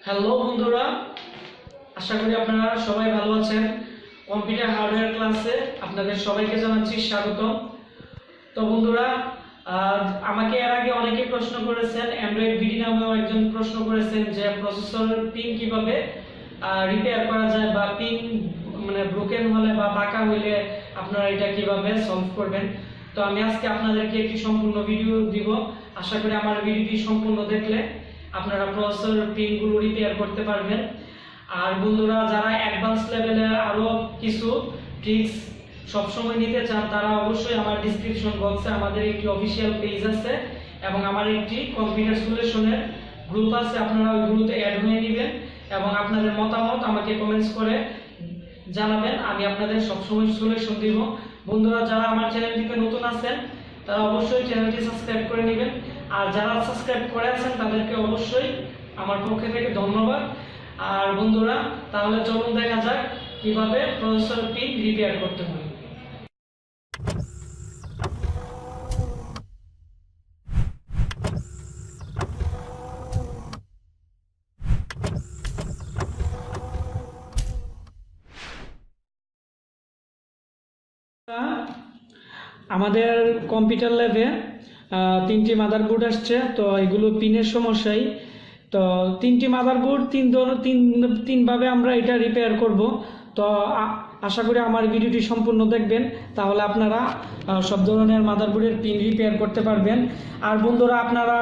Hello বন্ধুরা, আশা করি আপনারা সবাই ভালো আছেন। কম্পিউটার হার্ডওয়্যার ক্লাসে আপনাদের সবাইকে জানাচ্ছি স্বাগত। তো বন্ধুরা, আমাকে এর আগে অনেকে প্রশ্ন করেছেন, অ্যান্ড্রয়েড ভিডি নামেও একজন প্রশ্ন করেছেন যে প্রসেসর পিন কিভাবে রিপেয়ার করা যায় বা পিন ব্রোকেন হলে বা বাঁকা হলে আপনারা এটা কিভাবে সলভ করবেন। তো আমি আজকে আপনাদেরকে একটি সম্পূর্ণ ভিডিও দিব। আশা করি আমার ভিডিওটি সম্পূর্ণ দেখলে আপনারা প্রসেসর পিনগুলো রিপেয়ার করতে পারবেন। আর বন্ধুরা, যারা অ্যাডভান্স লেভেলের আরো কিছু ট্রিক্স সবসময় নিতে চান, তারা অবশ্যই আমার ডিসক্রিপশন বক্সে আমাদের একটি অফিসিয়াল পেজ আছে এবং আমার একটি কম্পিউটার সলিউশনের গ্রুপ আছে। আপনারা ওই গ্রুপে অ্যাড হয়ে নেবেন এবং আপনাদের মতামত আমাকে কমেন্টস করে জানাবেন। আমি আপনাদের সবসময় সলিউশন দিব। বন্ধুরা, যারা আমার চ্যানেলটিতে নতুন আছেন তারা অবশ্যই চ্যানেলটি সাবস্ক্রাইব করে নেবেন, আর যারা সাবস্ক্রাইব করে আছেন তাদেরকে অবশ্যই আমার পক্ষ থেকে ধন্যবাদ। আর বন্ধুরা, তাহলে চলুন দেখা যাক কিভাবে প্রসেসর পিন রিপেয়ার করতে হয়। আমাদের কম্পিউটার ল্যাবে তিনটি মাদারবোর্ড আসছে, তো এগুলো পিনের সমস্যায়। তো তিনটি মাদারবোর্ড তিনভাবে আমরা এটা রিপেয়ার করব। তো আশা করি আমার ভিডিওটি সম্পূর্ণ দেখবেন, তাহলে আপনারা সব ধরনের মাদারবোর্ডের পিন রিপেয়ার করতে পারবেন। আর বন্ধুরা, আপনারা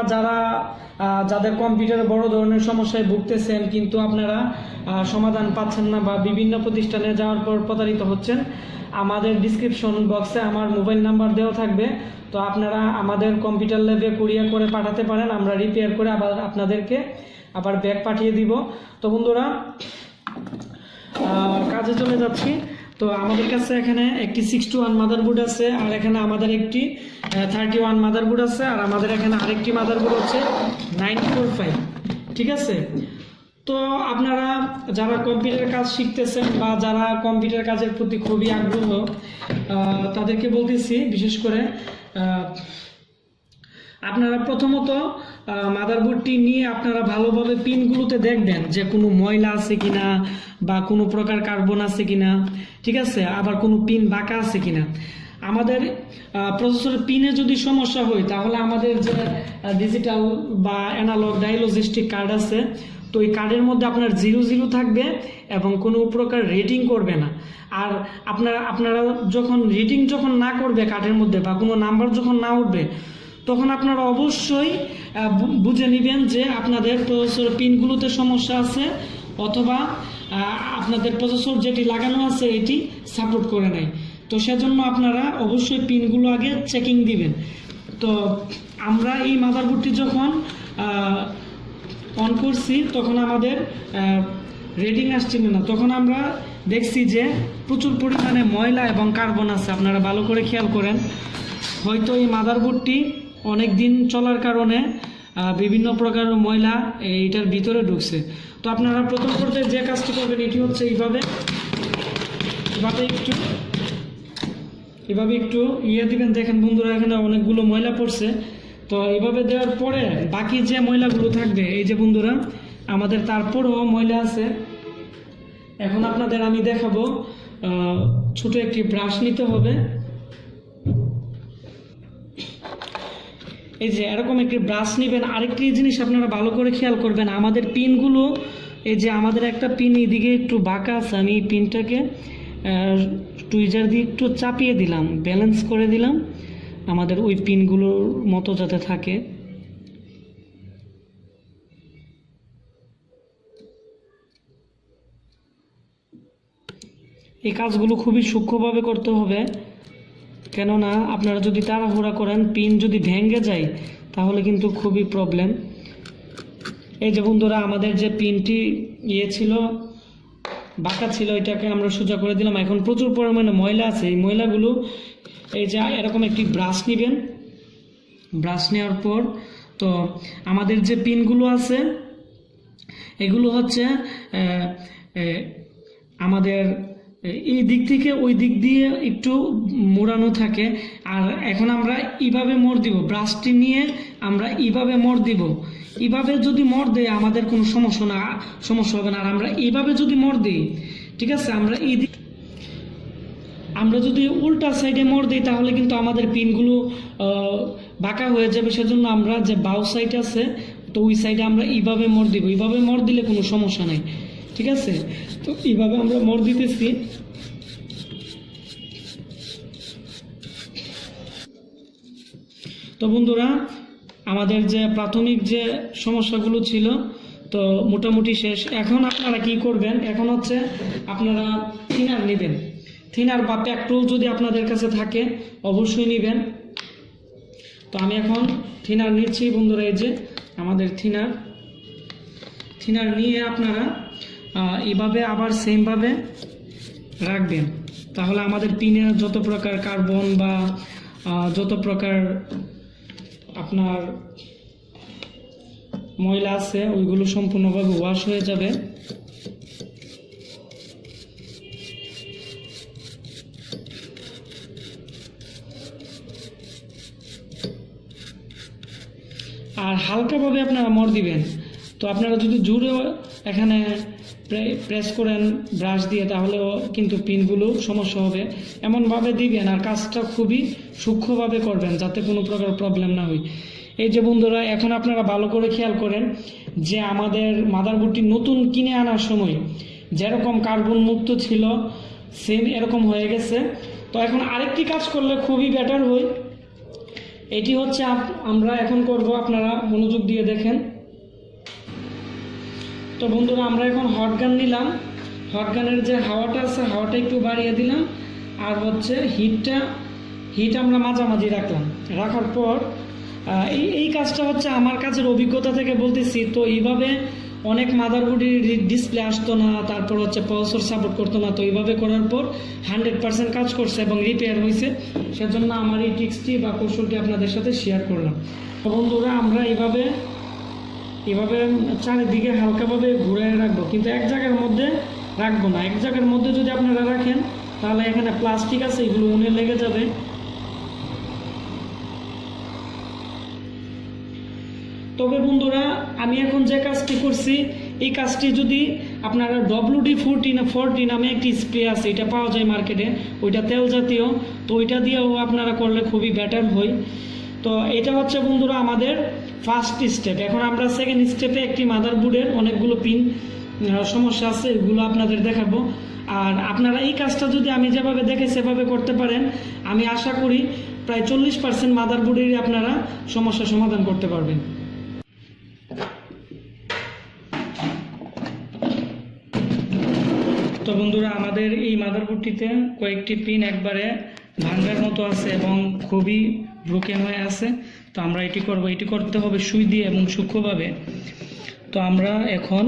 যাদের কম্পিউটারে বড় ধরনের সমস্যায় ভুগতেছেন কিন্তু আপনারা সমাধান পাচ্ছেন না বা বিভিন্ন প্রতিষ্ঠানে যাওয়ার পর প্রতারিত হচ্ছেন, আমাদের ডিসক্রিপশন বক্সে আমার মোবাইল নাম্বার দেওয়া থাকবে। তো আপনারা আমাদের কম্পিউটার ল্যাবে কুরিয়ার করে পাঠাতে পারেন, আমরা রিপেয়ার করে আবার আপনাদেরকে ব্যাক পাঠিয়ে দিব। তো বন্ধুরা, কাজে চলে যাচ্ছি। তো আমাদের কাছে এখানে একটি 61 মাদারবোর্ড আছে, আর এখানে আমাদের একটি 31 মাদারবোর্ড আছে, আর আমাদের এখানে আরেকটি মাদারবোর্ড হচ্ছে 945। ঠিক আছে। তো আপনারা যারা কম্পিউটার কাজ শিখতেছেন বা যারা কম্পিউটার কাজের প্রতি খুবই আগ্রহ, তাদেরকে বলতেছি, বিশেষ করে আপনারা প্রথমত মাদারবোর্ডটি নিয়ে আপনারা ভালোভাবে পিনগুলোতে দেখবেন যে কোনো ময়লা আছে কিনা বা কোনো প্রকার কার্বন আছে কিনা। ঠিক আছে। আবার কোনো পিন বাঁকা আছে কিনা। আমাদের প্রসেসরের পিনে যদি সমস্যা হয় তাহলে আমাদের যে ডিজিটাল বা অ্যানালগ ডায়ালজিস্টিক কার্ড আছে, তো এই কার্ডের মধ্যে আপনার 00 থাকবে এবং কোনো প্রকার রেটিং করবে না। আর আপনারা যখন রেটিং না করবে কার্ডের মধ্যে বা কোনো নাম্বার যখন না উঠবে, তখন আপনারা অবশ্যই বুঝে নেবেন যে আপনাদের প্রসেসর পিনগুলোতে সমস্যা আছে, অথবা আপনাদের প্রসেসর যেটি লাগানো আছে এটি সাপোর্ট করে নাই। তো সেজন্য আপনারা অবশ্যই পিনগুলো আগে চেকিং দিবেন। তো আমরা এই মাদারবোর্ডটি যখন অন করছি তখন আমাদের রেডিং আসছিল না, তখন আমরা দেখছি যে প্রচুর পরিমাণে ময়লা এবং কার্বন আছে। আপনারা ভালো করে খেয়াল করেন, হয়তো এই মাদারবোর্ডটি অনেক দিন চলার কারণে বিভিন্ন প্রকার ময়লা এইটার ভিতরে ঢুকছে। তো আপনারা প্রথম পর্যায়ে যে কাজটি করবেন এটি হচ্ছে এভাবে একটু ইয়ে দিবেন। দেখেন বন্ধুরা, এখানে অনেকগুলো ময়লা পড়ছে। তো এইভাবে দেওয়ার পরে বাকি যে ময়লাগুলো থাকবে, এই যে বন্ধুরা আমাদের তারপরও ময়লা আছে। এখন আপনাদের আমি দেখাবো, ছোট একটি ব্রাশ নিতে হবে। এই যে এরকম একটি ব্রাশ নেবেন। আরেকটি জিনিস আপনারা ভালো করে খেয়াল করবেন, আমাদের পিনগুলো, এই যে আমাদের একটা পিন এদিকে একটু বাঁকা আছে, আমি এই পিনটাকে টুইজার দিয়ে একটু চাপিয়ে দিলাম, ব্যালেন্স করে দিলাম আমাদের ওই পিনগুলোর মতো যাতে থাকে। এই কাজগুলো খুবই সূক্ষ্মভাবে করতে হবে, কেননা আপনারা যদি তাড়াহুড়া করেন, পিন যদি ভেঙে যায় তাহলে কিন্তু খুবই প্রবলেম। এই যে বন্ধুরা, আমাদের যে পিনটি ছিল, বাঁকা ছিল, এটাকে আমরা সোজা করে দিলাম। এখন প্রচুর পরিমাণে ময়লা আছে, এই ময়লাগুলো এই যে এরকম একটি ব্রাশ নেবেন। ব্রাশ নেওয়ার পর তো আমাদের যে পিনগুলো আছে এগুলো হচ্ছে আমাদের এই দিক থেকে ওই দিক দিয়ে একটু মোড়ানো থাকে। আর এখন আমরা এইভাবে মোড় দিব, ব্রাশটি নিয়ে আমরা এইভাবে মোড় দিব। এইভাবে যদি মর দেয় আমাদের কোনো সমস্যা হবে না। আর আমরা এইভাবে যদি মর দিই, ঠিক আছে, আমরা যদি উল্টা সাইডে মর দিই তাহলে কিন্তু আমাদের পিনগুলো বাঁকা হয়ে যাবে। সেজন্য আমরা যে বাউ সাইড আছে তো ওই সাইডে আমরা এইভাবে মর দিব। এইভাবে মর দিলে কোনো সমস্যা নাই, ঠিক আছে। তো এইভাবে আমরা মর দিতেছি। তো বন্ধুরা, আমাদের যে প্রাথমিক যে সমস্যাগুলো ছিল তো মোটামুটি শেষ। এখন আপনারা কি করবেন, এখন হচ্ছে আপনারা থিনার নেবেন। থিনার বা পেট্রোল যদি আপনাদের কাছে থাকে অবশ্যই নেবেন। তো আমি এখন থিনার নিচ্ছি বন্ধুরা। এই যে আমাদের থিনার নিয়ে আপনারা এইভাবে আবার সেমভাবে রাখবেন। তাহলে আমাদের পিনে যত প্রকার কার্বন বা যত প্রকার আপনার ময়লা আছে ওইগুলো সম্পূর্ণভাবে ওয়াশ হয়ে যাবে। আর হালকাভাবে আপনারা মর দিবেন। তো আপনারা যদি জোরে এখানে প্রেস করেন ব্রাশ দিয়ে তাহলেও কিন্তু পিনগুলো সমস্যা হবে। এমনভাবে দিবেন আর কাজটা খুবই সূক্ষ্মভাবে করবেন যাতে কোনো প্রকার প্রবলেম না হয়। এই যে বন্ধুরা, এখন আপনারা ভালো করে খেয়াল করেন যে আমাদের মাদারবোর্ডটি নতুন কিনে আনার সময় যেরকম কার্বন মুক্ত ছিল সেম এরকম হয়ে গেছে। তো এখন আরেকটি কাজ করলে খুবই বেটার হয়। এটি হচ্ছে আমরা এখন করব, আপনারা মনোযোগ দিয়ে দেখেন। তো বন্ধুরা, আমরা এখন হট গান নিলাম। হট গানের যে হাওয়াটা আছে হাওয়াটা একটু বাড়িয়ে দিলাম। আর হচ্ছে হিট আমরা মাঝামাঝি রাখার পর এই কাজটা হচ্ছে আমার কাছের অভিজ্ঞতা থেকে বলতেছি। তো এইভাবে অনেক মাদারবোর্ডের ডিসপ্লে আসতো না, তারপর হচ্ছে প্রসেসর সাপোর্ট করতো না। তো এইভাবে করার পর 100% কাজ করছে এবং রিপেয়ার হয়েছে। সেজন্য আমার এই টিক্সটি বা কৌশলটি আপনাদের সাথে শেয়ার করলাম। তো বন্ধুরা, আমরা এইভাবে চারিদিকে হালকাভাবে ঘুরে রাখবো, কিন্তু এক জায়গার মধ্যে রাখবো না। এক জায়গার মধ্যে যদি আপনারা রাখেন তাহলে এখানে প্লাস্টিক আছে, এগুলো উনে লেগে যাবে। তবে বন্ধুরা, আমি এখন যে কাজটি করছি এই কাজটি যদি আপনারা WD-40 নামে একটি স্প্রে আছে, এটা পাওয়া যায় মার্কেটে, ওইটা তেল জাতীয়। তো ওইটা দিয়েও আপনারা করলে খুবই বেটার হয়। তো এটা হচ্ছে বন্ধুরা আমাদের ফার্স্ট স্টেপ। এখন আমরা সেকেন্ড স্টেপে একটি মাদারবোর্ডের অনেকগুলো পিন সমস্যা আছে, এগুলো আপনাদের দেখাবো। আর আপনারা এই কাজটা যদি আমি যেভাবে দেখে সেভাবে করতে পারেন, আমি আশা করি প্রায় 40% মাদারবোর্ডেরই আপনারা সমস্যার সমাধান করতে পারবেন। তো বন্ধুরা, আমাদের এই মাদারবোর্ডটিতে কয়েকটি পিন একবারে ভাঙার মতো আছে এবং খুবই ব্রোকেন হয়ে আছে। তো আমরা এটি করতে হবে সুই দিয়ে এবং সূক্ষ্মভাবে। তো আমরা এখন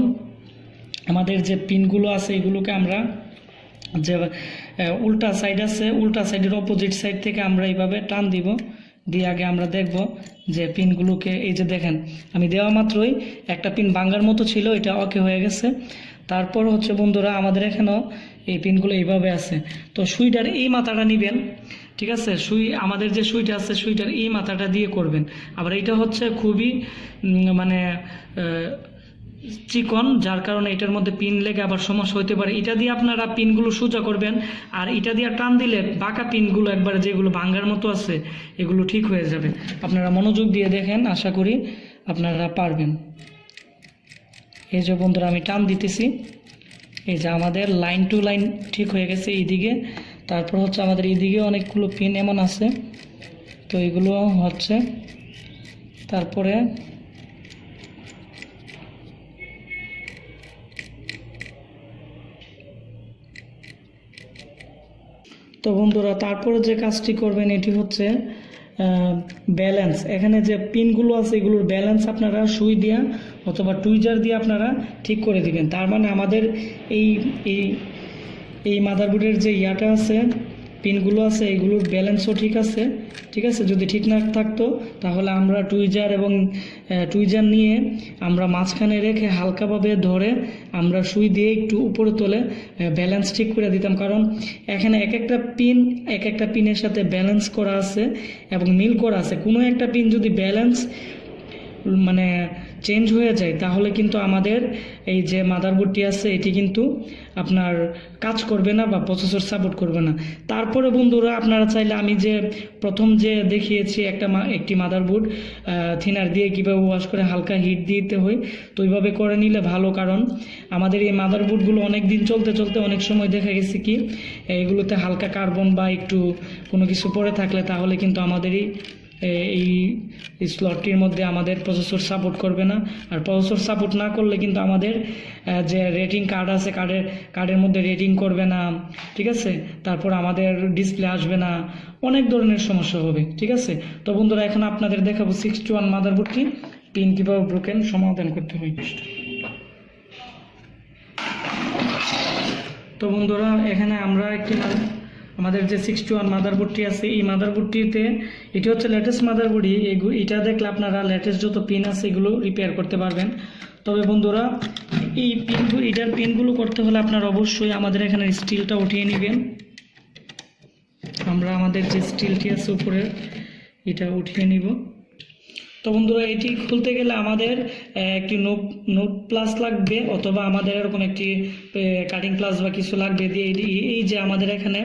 আমাদের যে পিনগুলো আছে এগুলোকে আমরা যে উল্টা সাইড আছে, উল্টা সাইডের অপোজিট সাইড থেকে আমরা এইভাবে টান দিব। দিয়ে আগে আমরা দেখব যে পিনগুলোকে, এই যে দেখেন আমি দেওয়া মাত্রই একটা পিন ভাঙার মতো ছিল, এটা ওকে হয়ে গেছে। তারপর হচ্ছে বন্ধুরা, আমাদের এখানেও এই পিনগুলো এইভাবে আছে। তো সুইটার এই মাথাটা নেবেন, ঠিক আছে। আমাদের যে সুইটা আছে সুইটার এই মাথাটা দিয়ে করবেন। আবার এটা হচ্ছে খুবই মানে চিকন, যার কারণে এটার মধ্যে পিন লেগে আবার সমস্যা হতে পারে। এটা দিয়ে আপনারা পিনগুলো সোজা করবেন, আর এটা দিয়ে টান দিলে বাঁকা পিনগুলো একবারে যেগুলো ভাঙার মতো আছে এগুলো ঠিক হয়ে যাবে। আপনারা মনোযোগ দিয়ে দেখেন, আশা করি আপনারা পারবেন। এই যে বন্ধুরা, আমি টান দিতেছি, এই যে আমাদের লাইন টু লাইন ঠিক হয়ে গেছে এইদিকে। তারপর হচ্ছে আমাদের এইদিকে অনেকগুলো পিন এমন আছে, তো এগুলো হচ্ছে তারপরে তো বন্ধুরা, তারপরে যে কাজটি করবেন এটি হচ্ছে ব্যালেন্স। এখানে যে পিনগুলো আছে এগুলোর ব্যালেন্স আপনারা সুই দিয়া অথবা টুইজার দিয়ে আপনারা ঠিক করে দিবেন। তার মানে আমাদের এই মাদারবোর্ডের যে ইয়াটা আছে, পিনগুলো আছে, এগুলোর ব্যালেন্সও ঠিক আছে। যদি ঠিক না থাকতো তাহলে আমরা টুইজার নিয়ে আমরা মাঝখানে রেখে হালকাভাবে ধরে আমরা সুই দিয়ে একটু উপরে তোলে ব্যালেন্স ঠিক করে দিতাম। কারণ এখানে এক একটা পিনের সাথে ব্যালেন্স করা আছে এবং মিল করা আছে। কোনো একটা পিন যদি ব্যালেন্স মানে চেঞ্জ হয়ে যায় তাহলে কিন্তু আমাদের এই যে মাদারবোর্ডটি আছে এটি কিন্তু আপনার কাজ করবে না বা প্রসেসর সাপোর্ট করবে না। তারপরে বন্ধুরা আপনারা চাইলে আমি যে প্রথম যে দেখিয়েছি একটি মাদারবোর্ড থিনার দিয়ে কীভাবে ওয়াশ করে হালকা হিট দিতে হয়, তো ওইভাবে করে নিলে ভালো। কারণ আমাদের এই মাদারবোর্ডগুলো অনেক দিন চলতে চলতে অনেক সময় দেখা গেছে কি এগুলোতে হালকা কার্বন বা একটু কোনো কিছু পড়ে থাকলে তাহলে কিন্তু আমাদেরই এই স্লটটির মধ্যে আমাদের প্রসেসর সাপোর্ট করবে না। আর প্রসেসর সাপোর্ট না করলে কিন্তু আমাদের যে রেটিং কার্ড আছে কার্ডের মধ্যে রেটিং করবে না, ঠিক আছে। তারপর আমাদের ডিসপ্লে আসবে না, অনেক ধরনের সমস্যা হবে, ঠিক আছে। তো বন্ধুরা এখন আপনাদের দেখাবো 61 মাদারবোর্ডটি পিন কীভাবে ব্রোকেন সমাধান করতে হয়। তো বন্ধুরা এখানে আমরা আমাদের যে 61 মাদারবোর্ডটি আছে এই মাদারবোর্ডটিতে এটি হচ্ছে লেটেস্ট মাদারবোর্ডই। এটা দেখলে আপনারা লেটেস্ট যত পিন আছে এগুলো রিপেয়ার করতে পারবেন। তবে বন্ধুরা এটার পিনগুলো করতে হলে আপনারা অবশ্যই আমাদের এখানে স্টিলটা উঠিয়ে নেবেন। আমরা আমাদের যে স্টিলটি আছে উপরে এটা উঠিয়ে নিব। তো বন্ধুরা এটি খুলতে গেলে আমাদের একটি নোট প্লাস লাগবে অথবা আমাদের এরকম একটি কাটিং প্লাস বা কিছু লাগবে দিয়ে এই যে আমাদের এখানে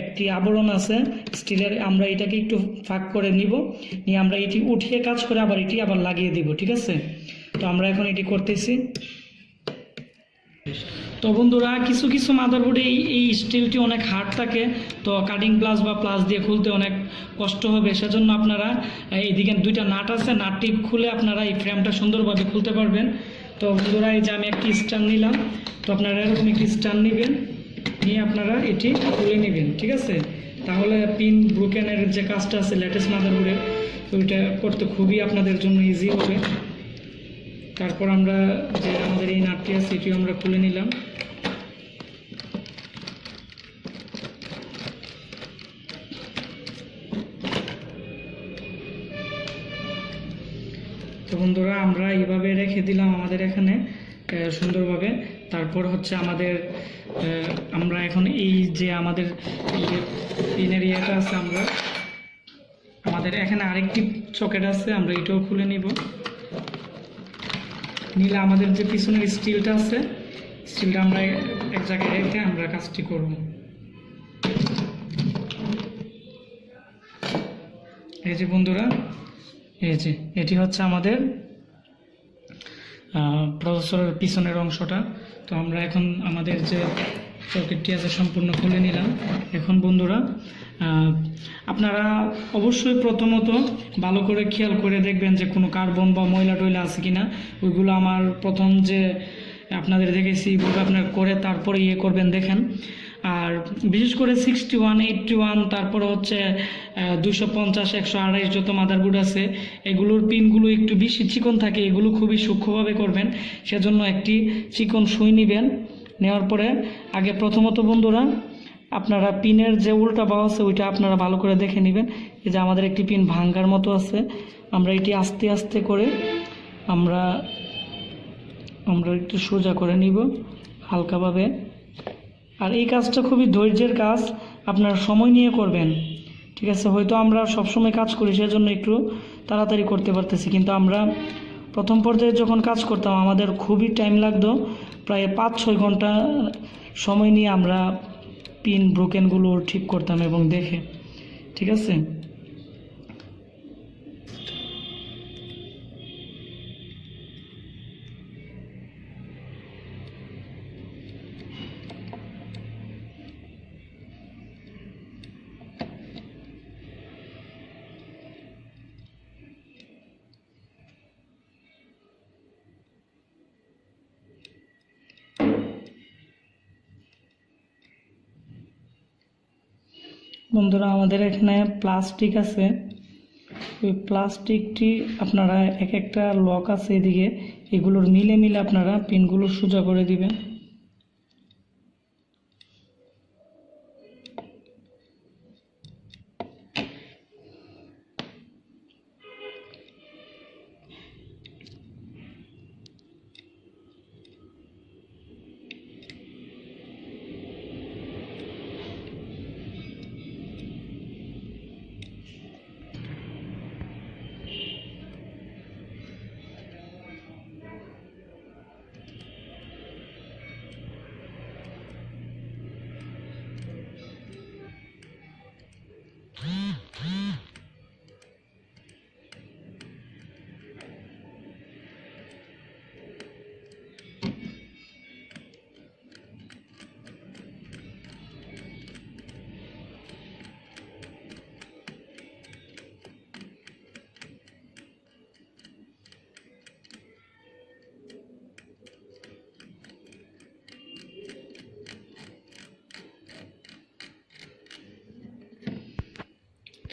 একটি আবরণ আছে স্টিলের, আমরা এটাকে একটু ফাঁক করে নিয়ে আমরা এটি উঠিয়ে কাজ করে এটি আবার লাগিয়ে দিব, ঠিক আছে। তো আমরা এখন এটি করতেছি। তো বন্ধুরা কিছু কিছু মাদারবোর্ডে এই স্টিলটি অনেক হার্ড থাকে, তো কাটিং প্লাস বা প্লাস দিয়ে খুলতে অনেক কষ্ট হবে। সেজন্য আপনারা এইদিকে দুইটা নাট আছে, নাটটি খুলে আপনারা এই ফ্রেমটা সুন্দরভাবে খুলতে পারবেন। তো বন্ধুরা এই যে আমি একটি স্ট্যান্ড নিলাম, তো আপনারা এরকম একটি স্ট্যান্ড নেবেন, নিয়ে আপনারা এটি খুলে নেবেন, ঠিক আছে। তাহলে পিন ব্রোকেনের যে কাজটা আছে লেটেস্ট মাদারবোর্ডের, তো ওইটা করতে খুবই আপনাদের জন্য ইজি হবে। তারপর আমরা যে আমাদের এই নাটটি আছে এটিও আমরা খুলে নিলাম। তো বন্ধুরা আমরা এইভাবে রেখে দিলাম আমাদের এখানে সুন্দরভাবে। তারপর হচ্ছে আমরা এখন এই যে আমাদের পিনের ইয়েটা আছে আমাদের এখানে আরেকটি সকেট আছে, আমরা এটাও খুলে নিলে আমাদের যে পিছনের স্টিলটা আছে স্টিলটা আমরা এক জায়গায় রেখে আমরা কাজটি করব। এই যে বন্ধুরা এই যে এটি হচ্ছে আমাদের প্রসেসরের পিছনের অংশটা। তো আমরা এখন আমাদের যে সকেটটি আছে সম্পূর্ণ খুলে নিলাম। এখন বন্ধুরা আপনারা অবশ্যই প্রথমত ভালো করে খেয়াল করে দেখবেন যে কোনো কার্বন বা ময়লা টয়লা আছে কিনা। ওইগুলো আমার প্রথম যে আপনাদের দেখেছি ওইভাবে আপনারা করে তারপরে করবেন, দেখেন। আর বিশেষ করে 61, 81, তারপরে হচ্ছে 250, 128 যত মাদারবোর্ড আছে এগুলোর পিনগুলো একটু বেশি চিকন থাকে, এগুলো খুবই সূক্ষ্মভাবে করবেন। সেজন্য একটি চিকন সুই নেবেন, নেওয়ার পরে আগে প্রথমত বন্ধুরা আপনারা পিনের যে উল্টা বাহু আছে ওইটা আপনারা ভালো করে দেখে নেবেন। এই যে আমাদের একটি পিন ভাঙ্গার মতো আছে, আমরা এটি আস্তে আস্তে করে আমরা একটু সোজা করে নিব হালকাভাবে। আর এই কাজটা খুবই ধৈর্যের কাজ, আপনারা সময় নিয়ে করবেন, ঠিক আছে। হয়তো আমরা সবসময় কাজ করি সেজন্য একটু তাড়াতাড়ি করতে পারতেছি, কিন্তু আমরা প্রথম পর্যায়ে যখন কাজ করতাম আমাদের খুবই টাইম লাগতো, প্রায় 5-6 ঘন্টা সময় নিয়ে আমরা পিন ব্রোকেনগুলো ঠিক করতাম এবং দেখে, ঠিক আছে। বন্ধুরা আমাদের এখানে প্লাস্টিক আছে, ওই প্লাস্টিকটি আপনারা একটা লক আছে এদিকে, এগুলোর মিলে আপনারা পিনগুলো সোজা করে দিবেন।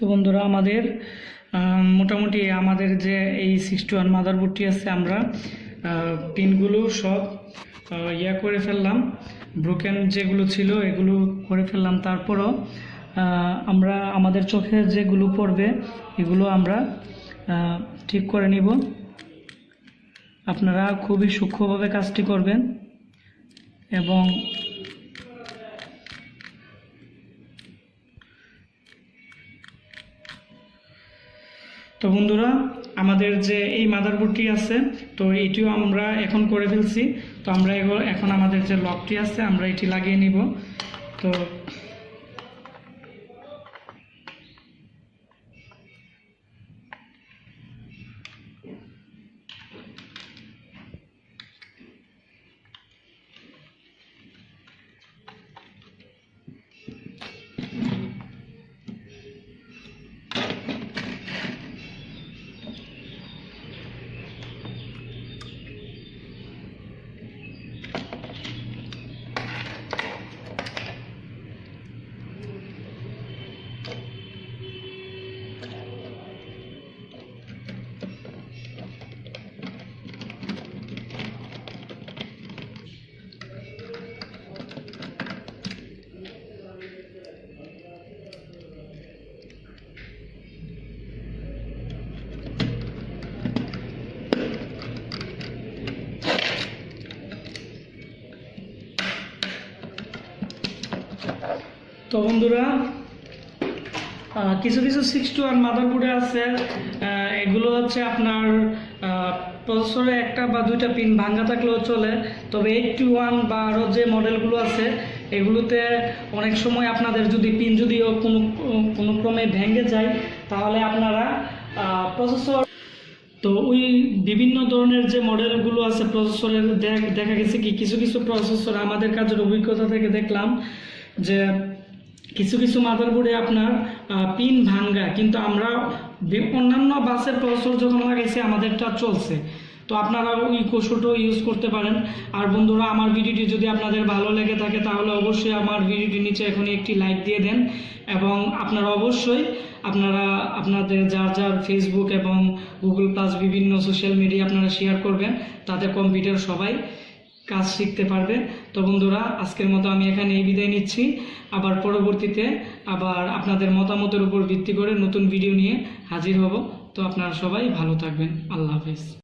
তো বন্ধুরা আমাদের মোটামুটি আমাদের যে এই 61 মাদারবোর্ডটি আছে আমরা পিনগুলো সব ইয়া করে ফেললাম, ব্রোকেন যেগুলো ছিল এগুলো করে ফেললাম। তারপরও আমরা আমাদের চোখে যেগুলো পড়বে এগুলো আমরা ঠিক করে নিব। আপনারা খুবই সূক্ষ্মভাবে কাজটি করবেন এবং তো বন্ধুরা আমাদের যে এই মাদারবোর্ডটি আছে তো এটিও আমরা এখন করে ফেলছি। তো আমরা এখন আমাদের যে লকটি আছে আমরা এটি লাগিয়ে নিব। তো তো বন্ধুরা কিছু কিছু 61 মাদারবোর্ডে আছে এগুলো হচ্ছে আপনার প্রসেসরে একটা বা দুইটা পিন ভাঙা থাকলেও চলে, তবে 81 বা আরও যে মডেলগুলো আছে এগুলোতে অনেক সময় আপনাদের যদি পিন যদিও কোনো ক্রমে ভেঙে যায় তাহলে আপনারা প্রসেসর তো ওই বিভিন্ন ধরনের যে মডেলগুলো আছে প্রসেসরের দেখা গেছে কি কিছু কিছু প্রসেসর আমাদের কাজের অভিজ্ঞতা থেকে দেখলাম যে কিছু কিছু মাদারবোর্ডে আপনার পিন ভাঙ্গা, কিন্তু আমরা অন্যান্য বাসের প্রসেসর যখন লাগাইছি আমাদেরটা চলছে। তো আপনারা ওই কৌশলটাও ইউজ করতে পারেন। আর বন্ধুরা আমার ভিডিওটি যদি আপনাদের ভালো লেগে থাকে তাহলে অবশ্যই আমার ভিডিওটির নিচে এখনই একটি লাইক দিয়ে দেন এবং আপনারা অবশ্যই আপনাদের যার যার ফেসবুক এবং গুগল প্লাস বিভিন্ন সোশ্যাল মিডিয়া আপনারা শেয়ার করবেন, তাতে কম্পিউটার সবাই কাজ শিখতে পারবে। তো বন্ধুরা আজকের মতো আমি এখানে এই বিদায় নিচ্ছি, আবার পরবর্তীতে আবার আপনাদের মতামতের উপর ভিত্তি করে নতুন ভিডিও নিয়ে হাজির হব। তো আপনারা সবাই ভালো থাকবেন। আল্লাহ হাফেজ।